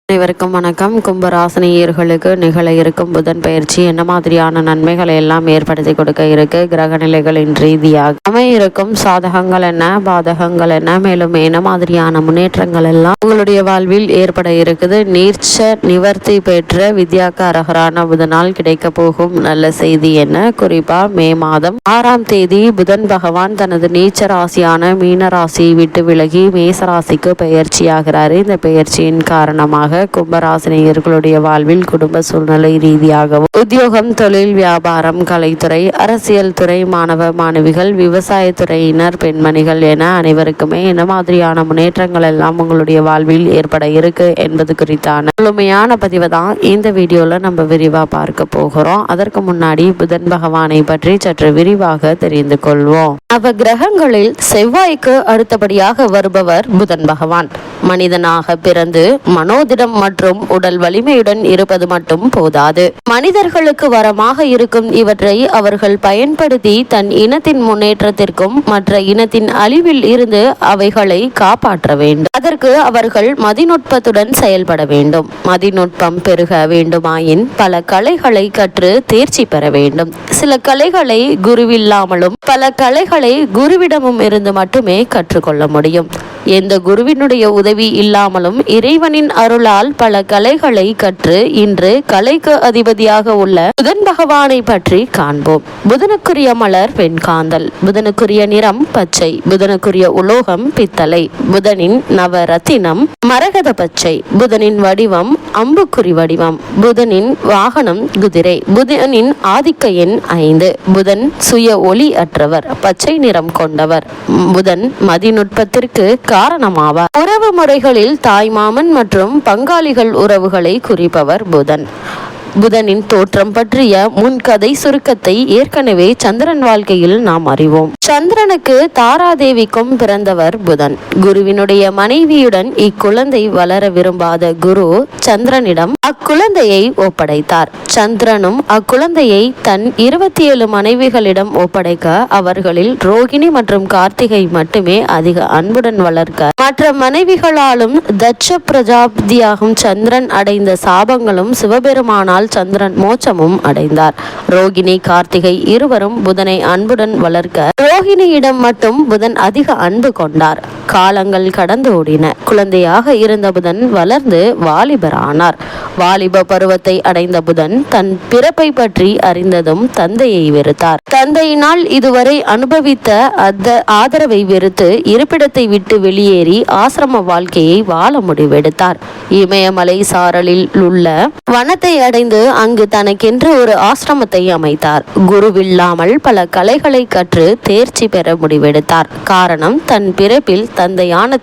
அனைவருக்கும் வணக்கம். கும்பராசினியர்களுக்கு நிகழ இருக்கும் புதன் பயிற்சி என்ன மாதிரியான நன்மைகளை எல்லாம் ஏற்படுத்தி கொடுக்க இருக்கு, கிரக நிலைகளின் ரீதியாக அமையிருக்கும் சாதகங்கள் என்ன, பாதகங்கள் என்ன, மேலும் என்ன மாதிரியான முன்னேற்றங்கள் எல்லாம் உங்களுடைய வாழ்வில் ஏற்பட இருக்குது. நீர்ச்ச நிவர்த்தி பெற்ற வித்யாகாரகரான புதனால் கிடைக்க போகும் நல்ல செய்தி என்ன? குறிப்பா மே மாதம் 6ஆம் தேதி புதன் பகவான் தனது நீச்ச ராசியான மீன ராசியை விட்டு விலகி மேச ராசிக்கு பயிற்சியாகிறாரு. இந்த பயிற்சியின் காரணமாக கும்பராசினியர்களுடைய வாழ்வில் குடும்ப சூழ்நிலை ரீதியாகவும் உத்தியோகம், தொழில், வியாபாரம், கலைத்துறை, அரசியல் துறை, மாணவ மாணவிகள், விவசாயத்துறையினர், பெண்மணிகள் என அனைவருக்குமே என்ன மாதிரியான முன்னேற்றங்கள் எல்லாம் உங்களுடைய வாழ்வில் ஏற்பட இருக்கு என்பது குறித்தான முழுமையான பதிவை தான் இந்த வீடியோல நம்ம விரிவா பார்க்க போகிறோம். அதற்கு முன்னாடி புதன் பகவானை பற்றி சற்று விரிவாக தெரிந்து கொள்வோம். நவ கிரகங்களில் செவ்வாய்க்கு அடுத்தபடியாக வருபவர் புதன் பகவான். மனிதனாக பிறந்து மனோதிடம் மற்றும் உடல் வலிமையுடன் இருப்பது மட்டும் போதாது. மனிதர்களுக்கு வரமாக இருக்கும் இவற்றை அவர்கள் பயன்படுத்தி தன் இனத்தின் முன்னேற்றத்திற்கும் மற்ற இனத்தின் அழிவில் இருந்து அவைகளை காப்பாற்ற வேண்டும். அதற்கு அவர்கள் மதிநுட்பத்துடன் செயல்பட வேண்டும். மதிநுட்பம் பெருக வேண்டுமாயின் பல கலைகளை கற்று தேர்ச்சி பெற வேண்டும். சில கலைகளை குருவில்லாமலும் பல கலைகளை குருவிடமும் இருந்து மட்டுமே கற்றுக்கொள்ள முடியும். எந்த குருவினுடைய உதவி இல்லாமலும் இறைவனின் அருளால் பல கலைகளை கற்று இன்று கலைக்கு அதிபதியாக உள்ள புதன் பகவானை பற்றி காண்போம். புதனுக்குரிய மலர் வெண்காந்தல், புதனுக்குரிய நிறம் பச்சை, புதனுக்குரிய உலோகம் பித்தளை, புதனின் நவரத்தினம் மரகத பச்சை, புதனின் வடிவம் அம்புக்குறி வடிவம், புதனின் வாகனம் குதிரை, புதனின் ஆதிக்க எண் 5, புதன் சுய ஒளி அற்றவர், பச்சை நிறம் கொண்டவர், புதன் மதிநுட்பத்திற்கு காரணமாவார். உறவு முறைகளில் தாய்மாமன் மற்றும் பங்காளிகள் உறவுகளை குறிப்பவர் புதன். புதனின் தோற்றம் பற்றிய முன்கதை சுருக்கத்தை ஏற்கனவே சந்திரன் வாழ்க்கையில் நாம் அறிவோம். சந்திரனுக்கு தாராதேவிக்கும் பிறந்தவர் புதன். குருவினுடைய மனைவியுடன் இக்குழந்தை வளர விரும்பாத குரு சந்திரனிடம் அக்குழந்தையை ஒப்படைத்தார். சந்திரனும் அக்குழந்தையை தன் 27 மனைவிகளிடம் ஒப்படைக்க அவர்களில் ரோகிணி மற்றும் கார்த்திகை மட்டுமே அதிக அன்புடன் வளர்க்க மற்ற மனைவிகளாலும் தட்ச பிரஜாபதியாகும் சந்திரன் அடைந்த சாபங்களும் சிவபெருமானால் சந்திரன் மோட்சமும் அடைந்தார். ரோகிணி, கார்த்திகை இருவரும் புதனை அன்புடன் வளர்க்க ரோகிணியிடம் மட்டும் புதன் அதிக அன்பு கொண்டார். காலங்கள் கடந்து ஓடின. குழந்தையாக இருந்த புதன் வளர்ந்து வாலிபரானார். வாலிப பருவத்தை அடைந்த புதன் தன் பிறப்பை பற்றி அறிந்ததும் தந்தையை வெறுத்தார். தந்தையினால் இதுவரை அனுபவித்த ஆதரவை வெறுத்து இருப்பிடத்தை விட்டு வெளியேறி ஆசிரம வாழ்க்கையை வாழ முடிவெடுத்தார். இமயமலை சாரலில் உள்ள வனத்தை அடைந்து அங்கு தனக்கென்று ஒரு ஆசிரமத்தை அமைத்தார். குருவில்லாமல் பல கலைகளை கற்று தேர்ச்சி பெற முடிவெடுத்தார். காரணம், தன் பிறப்பில் தந்தையான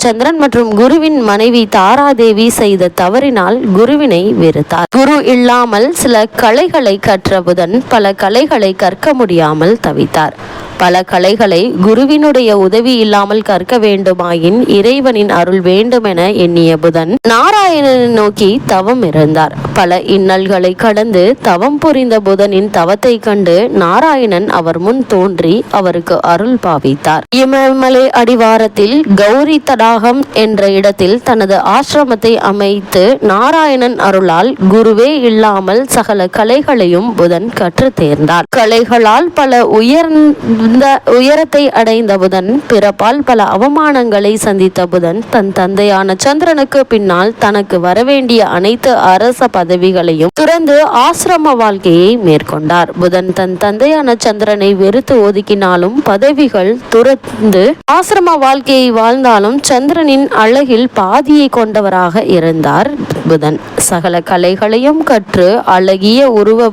சந்திரன் மற்றும் குருவின் மனைவி தாராதேவி செய்த தவறினால் குருவினை வெறுத்தார். குரு இல்லாமல் சில கலைகளை கற்ற புதன் பல கலைகளை கற்க முடியாமல் தவித்தார். பல கலைகளை குருவினுடைய உதவி இல்லாமல் கற்க வேண்டுமாயின் இறைவனின் அருள் வேண்டுமென எண்ணிய புதன் நாராயணனை நோக்கி தவம் இருந்தார். பல இன்னல்களை கடந்து தவம் புரிந்த புதனின் தவத்தை கண்டு நாராயணன் அவர் முன் தோன்றி அவருக்கு அருள் பாவித்தார். இமயமலை அடிவாரத்தில் கௌரி தடாகம் என்ற இடத்தில் தனது ஆசிரமத்தை அமைத்து நாராயணன் அருளால் குருவே இல்லாமல் சகல கலைகளையும் புதன் கற்று தேர்ந்தார். கலைகளால் பல உயரத்தை அடைந்த புதன் பிறப்பால் பல அவமானங்களை சந்தித்த புதன் தன் தந்தையான சந்திரனுக்கு பின்னால் தனக்கு வரவேண்டிய அனைத்து அரச பதவிகளையும் துறந்து ஆசிரம வாழ்க்கையை மேற்கொண்டார். புதன் தன் தந்தையான சந்திரனை வெறுத்து ஒதுக்கினாலும் பதவிகள் துறந்து ஆசிரம வாழ்க்கையை வாழ்ந்தாலும் சந்திரனின் அழகில் பாதியை கொண்டவராக இருந்தார் புதன். சகல கலைகளையும் கற்று அழகிய உருவ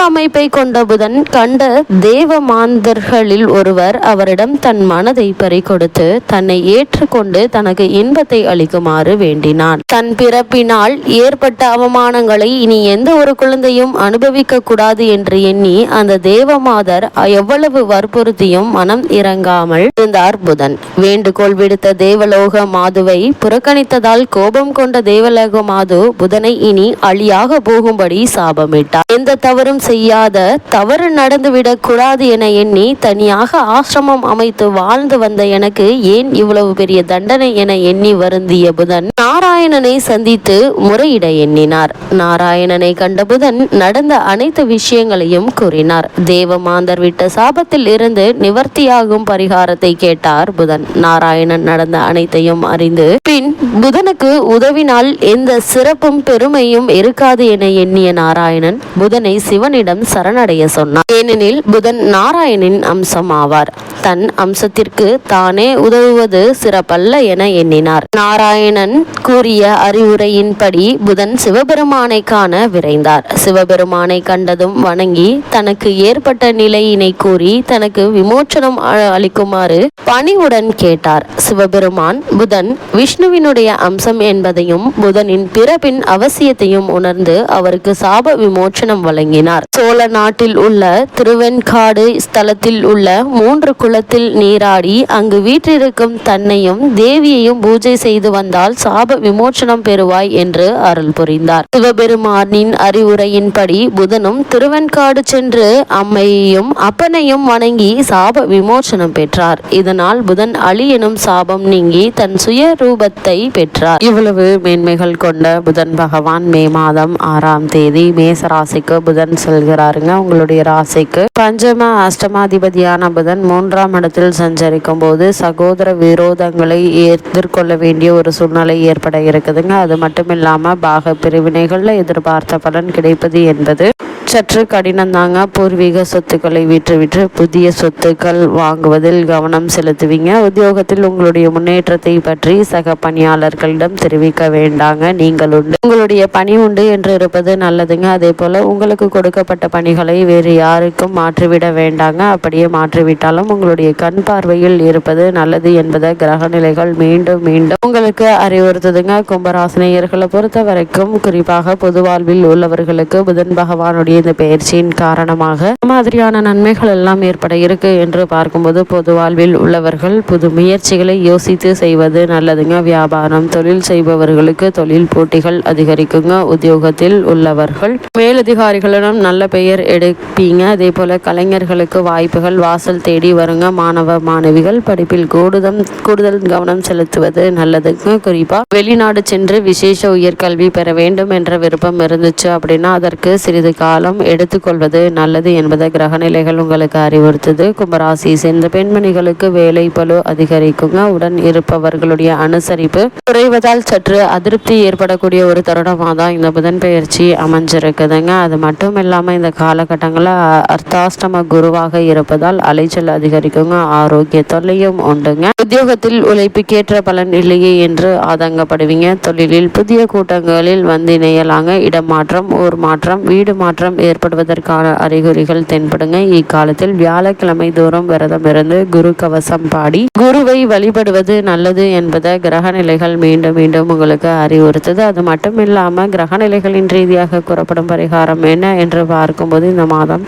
அமைப்பை கொண்ட புதன் கண்ட தேவ மாந்தர்களில் ஒருவர் அவரிடம் தன் மனதை பறிகொடுத்து தன்னை ஏற்றுக்கொண்டு தனக்கு இன்பத்தை அளிக்குமாறு வேண்டினான். தன் பிறப்பின் விஷ்ணுவினால் ஏற்பட்ட அவமானங்களை இனி எந்த ஒரு குழந்தையும் அனுபவிக்க கூடாது என்று எண்ணி அந்த தேவமாதர் எவ்வளவு வற்புறுத்தியும் மனம் இறங்காமல் இருந்தார் புதன். வேண்டுகோள் விடுத்த தேவலோக மாதுவை புறக்கணித்ததால் கோபம் கொண்ட தேவலோக மாது புதனை இனி அழியாக போகும்படி சாபமிட்டார். எந்த தவறும் செய்யாத, தவறு நடந்துவிடக் கூடாது என எண்ணி தனியாக ஆசிரமம் அமைத்து வாழ்ந்து வந்த எனக்கு ஏன் இவ்வளவு பெரிய தண்டனை என எண்ணி வருந்திய புதன் நாராயணனை சந்தித்து முறையிட எண்ணினார். நாராயணனை கண்ட புதன் நடந்த அனைத்து விஷயங்களையும் கூறினார். தேவமாந்தர் விட்ட சாபத்தில் இருந்து நிவர்த்தியாகும் பரிகாரத்தை கேட்டார் புதன். நாராயணன் நடந்த அனைத்தையும் அறிந்து பின் புதனுக்கு உதவினால் எந்த சிறப்பும் பெருமையும் இருக்காது என எண்ணிய நாராயணன் புதனை சிவனிடம் சரணடைய சொன்னார். ஏனெனில் புதன் நாராயணனின் அம்சம் ஆவார். தன் அம்சத்திற்கு தானே உதவுவது சிறப்பல்ல என எண்ணினார். நாராயணன் கூறிய அறிவுரையின்படி புதன் சிவபெருமானை காண விரைந்தார். சிவபெருமானை கண்டதும் வணங்கி தனக்கு ஏற்பட்ட நிலையினை கூறி தனக்கு விமோச்சனம் அளிக்குமாறு பணிவுடன் கேட்டார். சிவபெருமான் புதன் விஷ்ணுவினுடைய அம்சம் என்பதையும் புதனின் பிறப்பின் அவசியத்தையும் உணர்ந்து அவருக்கு சாப விமோச்சனம் வழங்கினார். சோழ நாட்டில் உள்ள திருவெண்காடு ஸ்தலத்தில் உள்ள 3 குளத்தில் நீராடி அங்கு வீற்றிருக்கும் தன்னையும் தேவியையும் பூஜை செய்து வந்தால் சாப விமோச்சனம் பெறுவாய் என்று அருள் புரிந்தார். சிவபெருமானின் அறிவுரையின்படி புதனும் திருவெண்காடு சென்று அம்மையையும் அப்பனையும் வணங்கி சாப விமோச்சனம் பெற்றார். இதனால் புதன் அழி எனும் சாபம் நீங்கி தன் சுய ரூபத்தை பெற்றார். இவ்வளவு மேன்மைகள் கொண்ட புதன் பகவான் மே மாதம் 6ஆம் தேதி மேச ராசிக்கு புதன் செல்கிறாருங்க. உங்களுடைய ராசிக்கு பஞ்சம அஷ்டமாதிபதியான புதன் 3ஆம் இடத்தில் சஞ்சரிக்கும் போது சகோதர விரோதங்களை எதிர்கொள்ள வேண்டிய ஒரு சூழ்நிலை ஏற்பட இருக்குதுங்க. அது மட்டும் இல்லாம பாக பிரிவினைகள்ல எதிர்பார்த்த பலன் கிடைப்பது என்பது சற்று கடினம் தாங்க. பூர்வீக சொத்துக்களை விற்று புதிய சொத்துக்கள் வாங்குவதில் கவனம் செலுத்துவீங்க. உத்தியோகத்தில் உங்களுடைய முன்னேற்றத்தை பற்றி சக பணியாளர்களிடம் தெரிவிக்க வேண்டாங்க. நீங்கள் உண்டு, உங்களுடைய பணி உண்டு என்று இருப்பது நல்லதுங்க. அதே போல உங்களுக்கு கொடுக்கப்பட்ட பணிகளை வேறு யாருக்கும் மாற்றிவிட வேண்டாங்க. அப்படியே மாற்றிவிட்டாலும் உங்களுடைய கண் பார்வையில் இருப்பது நல்லது என்பதை கிரக நிலைகள் மீண்டும் உங்களுக்கு அறிவுறுத்துதுங்க. கும்பராசினியர்களை பொறுத்த வரைக்கும் குறிப்பாக பொது வாழ்வில் உள்ளவர்களுக்கு புதன் பகவானுடைய இந்த பயிற்சியின் காரணமாக மாதிரியான நன்மைகள் எல்லாம் ஏற்பட இருக்கு என்று பார்க்கும்போது பொது வாழ்வில் உள்ளவர்கள் புது முயற்சிகளை யோசித்து செய்வது நல்லதுங்க. வியாபாரம் தொழில் செய்பவர்களுக்கு தொழில் போட்டிகள் அதிகரிக்குங்க. உத்தியோகத்தில் உள்ளவர்கள் மேலதிகாரிகளிடம் நல்ல பெயர் எடுப்பீங்க. அதே போல கலைஞர்களுக்கு வாய்ப்புகள் வாசல் தேடி வருங்க. மாணவ மாணவிகள் படிப்பில் கூடுதல் கவனம் செலுத்துவது நல்லதுங்க. குறிப்பா வெளிநாடு சென்று விசேஷ உயர்கல்வி பெற வேண்டும் என்ற விருப்பம் இருந்துச்சு அப்படின்னா அதற்கு சிறிது காலம் எடுத்துக்கொள்வது நல்லது என்பதை கிரகநிலைகள் உங்களுக்கு அறிவுறுத்துது. கும்பராசி சேர்ந்த பெண்மணிகளுக்கு வேலை பளு அதிகரிக்குங்க. உடன் இருப்பவர்களுடைய அனுசரிப்பு குறைவதால் சற்று அதிருப்தி ஏற்படக்கூடிய ஒரு தருணமாக தான் இந்த புதன் பயிற்சி அமைஞ்சிருக்குதுங்க. அது மட்டும் இல்லாமல் இந்த காலகட்டங்களில் அர்த்தாஷ்டம குருவாக இருப்பதால் அலைச்சல் அதிகரிக்குங்க. ஆரோக்கிய தொல்லையும் உண்டுங்க. உத்தியோகத்தில் உழைப்புக்கேற்ற பலன் இல்லையே என்று ஆதங்கப்படுவீங்க. தொழிலில் புதிய கூட்டங்களில் வந்து இணையலாங்க. இடம் மாற்றம், ஊர் மாற்றம், வீடு மாற்றம் ஏற்படுவதற்கான அறிகுறிகள் தென்படுங்க. இக்காலத்தில் வியாழக்கிழமை தோறும் விரதம் இருந்து குரு கவசம் பாடி குருவை வழிபடுவது நல்லது என்பதை கிரக நிலைகள் மீண்டும் உங்களுக்கு அறிவுறுத்துது. அது மட்டும் இல்லாம கிரக நிலைகளின் ரீதியாக கூறப்படும் பரிகாரம் என்ன என்று பார்க்கும்போது இந்த மாதம்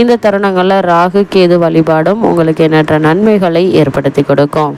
இந்த தருணங்கள்ல ராகு கேது வழிபாடும் உங்களுக்கு எண்ணற்ற நன்மைகளை ஏற்படுத்தி கொடுக்கும்.